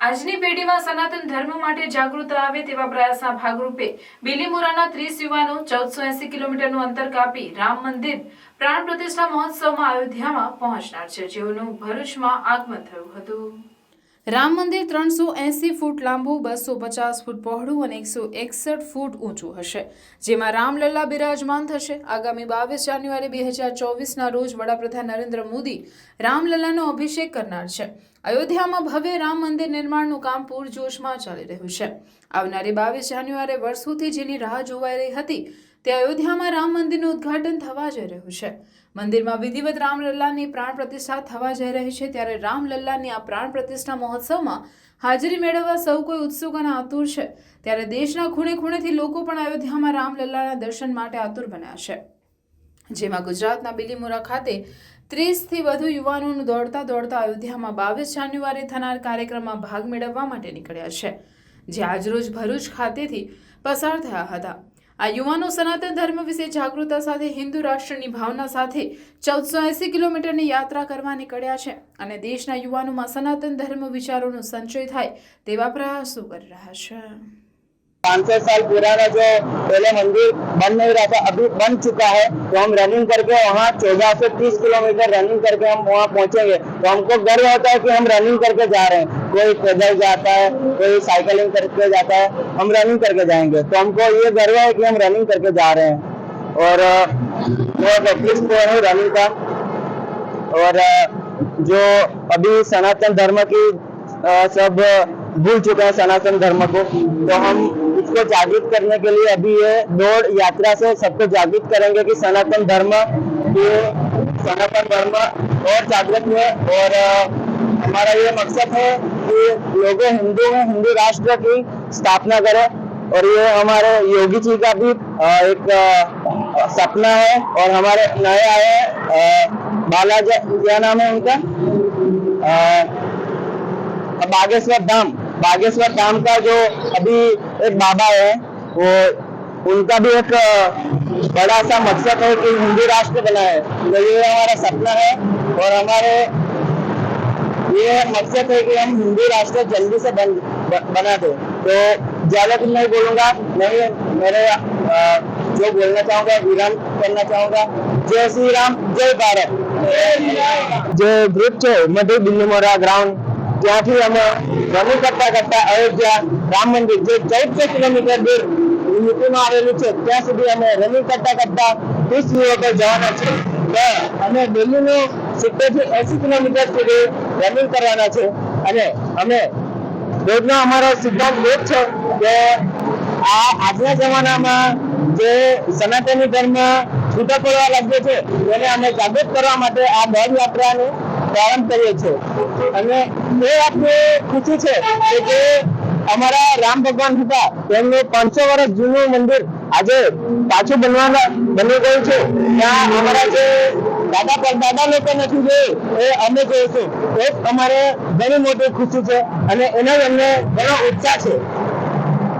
આજની પેઢીમાં સનાતન ધર્મ માટે જાગૃતતા આવે તેવા પ્રયાસના ભાગરૂપે બિલીમોરાના 30 યુવાનો 1480 કિલોમીટરનું અંતર કાપી રામ મંદિર પ્રાણ પ્રતિષ્ઠા મહોત્સવમાં અયોધ્યામાં પહોંચનાર છે, જેઓનું ભરૂચમાં આગમન થયું હતું। રામ મંદિર 380 ફૂટ લાંબુ, 250 ફૂટ પહોળું અને 161 ફૂટ ઊંચું હશે, જેમાં રામલલ્લા બિરાજમાન થશે। આગામી 22 જાન્યુઆરી 2024ના રોજ વડાપ્રધાન નરેન્દ્ર મોદી રામલલ્લાનો અભિષેક કરનાર છે। અયોધ્યામાં ભવ્ય રામ મંદિર નિર્માણનું કામ પૂરજોશમાં ચાલી રહ્યું છે। આવનારી 22 જાન્યુઆરી વર્ષોથી જેની રાહ જોવાઈ રહી હતી તે અયોધ્યામાં રામ મંદિરનું ઉદ્ઘાટન થવા જઈ રહ્યું છે। મંદિરમાં વિધિવત રામલલ્લાની પ્રાણ પ્રતિષ્ઠા થવા જઈ રહી છે, ત્યારે રામલલ્લાની આ પ્રાણ પ્રતિષ્ઠા મહોત્સવમાં હાજરી મેળવવા સૌ કોઈ ઉત્સુક અને આતુર છે। ત્યારે દેશના ખૂણે ખૂણેથી લોકો પણ અયોધ્યામાં રામલલ્લાના દર્શન માટે આતુર બન્યા છે, જેમાં ગુજરાતના બિલીમોરા ખાતે 30થી વધુ યુવાનોનું દોડતા દોડતા અયોધ્યામાં 22 જાન્યુઆરી થનાર કાર્યક્રમમાં ભાગ મેળવવા માટે નીકળ્યા છે, જે આજરોજ ભરૂચ ખાતેથી પસાર થયા હતા। આ યુવાનો સનાતન ધર્મ વિશે જાગૃતતા સાથે હિન્દુ રાષ્ટ્રની ભાવના સાથે 1480 કિલોમીટરની યાત્રા કરવા નીકળ્યા છે અને દેશના યુવાનોમાં સનાતન ધર્મ વિચારોનો સંચય થાય તેવા પ્રયાસો કરી રહ્યા છે। 500 साल पुराना जो पहले मंदिर बन नहीं रहा था, अभी बन चुका है, तो हम रनिंग करके वहाँ 1430 किलोमीटर रनिंग करके हम वहाँ पहुँचेंगे। तो हमको गर्व होता है कि हम रनिंग करके जा रहे हैं। कोई पैदल जाता है, कोई साइकिलिंग करके जाता है, हम रनिंग करके जाएंगे। तो हमको ये गर्व है कि हम रनिंग करके जा रहे हैं। और मैं एटलीस्ट हूँ रनिंग का। और जो अभी सनातन धर्म की सब भूल चुके हैं सनातन धर्म को, तो हम इसको जागृत करने के लिए अभी ये दौड़ यात्रा से सबको जागृत करेंगे कि सनातन धर्म और जागृत है। और हमारा ये मकसद है कि लोग हिंदू राष्ट्र की स्थापना करें। और ये हमारे योगी जी का भी एक सपना है। और हमारे नए आए बालाजी, क्या नाम है उनका, बागेश्वर धाम का जो अभी एक बाबा है, वो उनका भी एक बड़ा सा मकसद है कि हिंदू राष्ट्र बनाए। तो ये हमारा सपना है और हमारे ये मकसद है कि हम हिंदू राष्ट्र जल्दी से बना दे। तो ज्यादा कुछ नहीं बोलूंगा, नहीं मेरे जो बोलना चाहूंगा विराम करना चाहूंगा। जय श्री राम, जय भारत। जो ग्रुप है मध्य बिलीमोरा ग्राउंड, ત્યાંથી અમે રનિંગ કરતા કરતા અયોધ્યા રામ મંદિર જે 1400 કિલોમીટર દૂર યુપીમાં આવેલું છે ત્યાં સુધી અમે રનિંગ કરતા કરતા 30 યુવકો જવાના છે। તો અમે દિલ્હીનું 70 થી 80 કિલોમીટર સુધી રનિંગ કરવાના છે। અને અમે રોજનો અમારો સિદ્ધાંત એ જ છે કે આજના જમાનામાં જે સનાતની ધર્મ છૂટા પડવા લાગ્યો છે તેને અમે જાગૃત કરવા માટે આ દોડ યાત્રાનું પ્રારંભ કરીએ છીએ। અને એ આપણે ખુશી છે કે જે અમારા રામ ભગવાન હતા તેમનું 500 વર્ષ જૂનું મંદિર આજે પાછું બની ગયું છે। ત્યાં અમારા જે દાદા પરદાદા લોકો નથી જોયું એ અમે જોઈશું, એ અમારે ઘણી મોટી ખુશી છે અને એનો અમને ઘણો ઉત્સાહ છે।